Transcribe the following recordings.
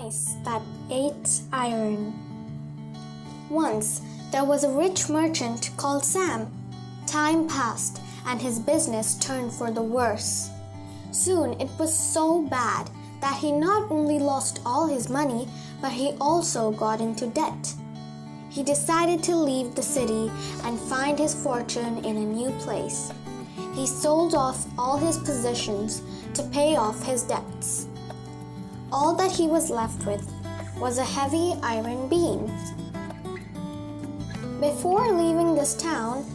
mice that ate iron. Once there was a rich merchant called Sam. Time passed and his business turned for the worse. Soon it was so bad that he not only lost all his money, but he also got into debt. He decided to leave the city and find his fortune in a new place. He sold off all his possessions to pay off his debts. All that he was left with was a heavy iron beam. Before leaving this town,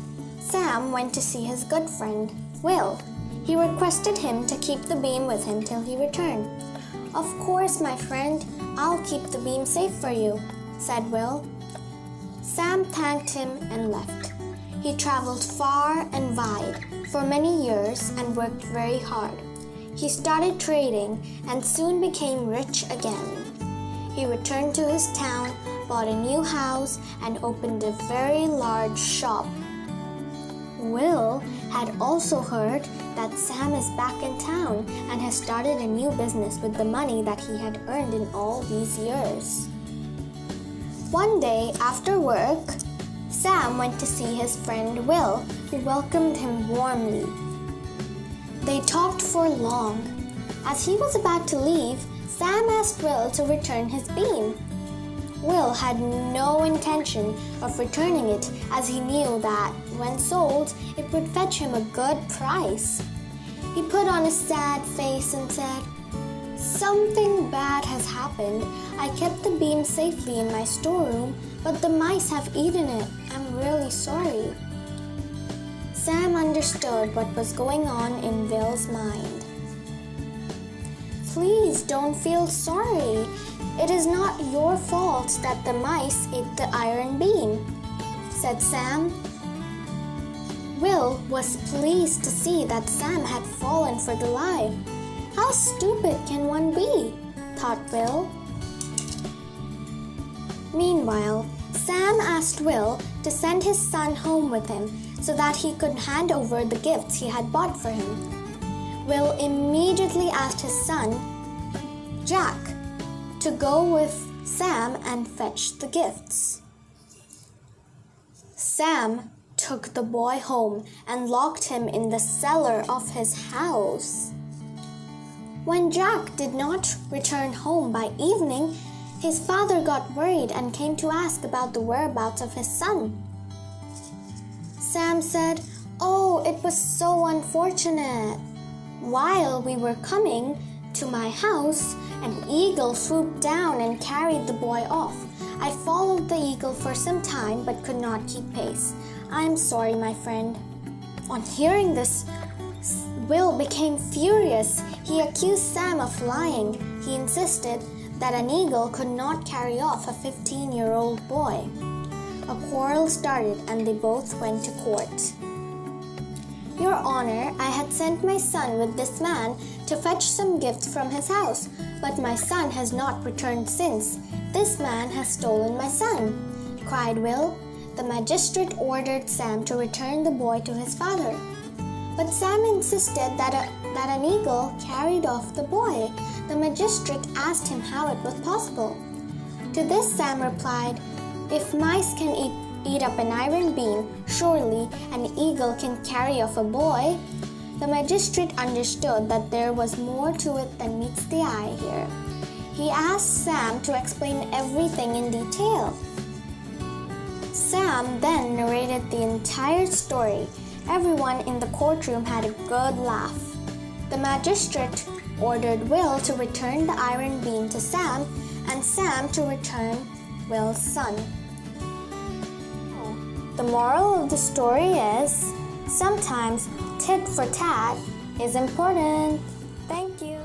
Sam went to see his good friend, Will. He requested him to keep the beam with him till he returned. "Of course, my friend, I'll keep the beam safe for you," said Will. Sam thanked him and left. He traveled far and wide for many years and worked very hard. He started trading and soon became rich again. He returned to his town, bought a new house, and opened a very large shop. Will had also heard that Sam is back in town and has started a new business with the money that he had earned in all these years. One day after work, Sam went to see his friend Will, who welcomed him warmly. They talked for long. As he was about to leave, Sam asked Will to return his beam. Will had no intention of returning it, as he knew that, when sold, it would fetch him a good price. He put on a sad face and said, "Something bad has happened. I kept the beam safely in my storeroom, but the mice have eaten it. I'm really sorry." Sam understood what was going on in Will's mind. "Please don't feel sorry. It is not your fault that the mice ate the iron beam," said Sam. Will was pleased to see that Sam had fallen for the lie. "How stupid can one be?" thought Will. Meanwhile, Sam asked Will to send his son home with him so that he could hand over the gifts he had bought for him. Will immediately asked his son, Jack, to go with Sam and fetch the gifts. Sam took the boy home and locked him in the cellar of his house. When Jack did not return home by evening, his father got worried and came to ask about the whereabouts of his son. Sam said, "Oh, it was so unfortunate. While we were coming to my house, an eagle swooped down and carried the boy off. I followed the eagle for some time but could not keep pace. I'm sorry, my friend." On hearing this, Will became furious. He accused Sam of lying. He insisted that an eagle could not carry off a 15-year-old boy. A quarrel started and they both went to court. "Your Honor, I had sent my son with this man to fetch some gifts from his house, but my son has not returned since. This man has stolen my son," cried Will. The magistrate ordered Sam to return the boy to his father. But Sam insisted that an eagle carried off the boy. The magistrate asked him how it was possible. To this Sam replied, "If mice can eat up an iron beam, surely an eagle can carry off a boy." The magistrate understood that there was more to it than meets the eye here. He asked Sam to explain everything in detail. Sam then narrated the entire story. Everyone in the courtroom had a good laugh. The magistrate ordered Will to return the iron beam to Sam and Sam to return Will's son. The moral of the story is, sometimes tit for tat is important. Thank you.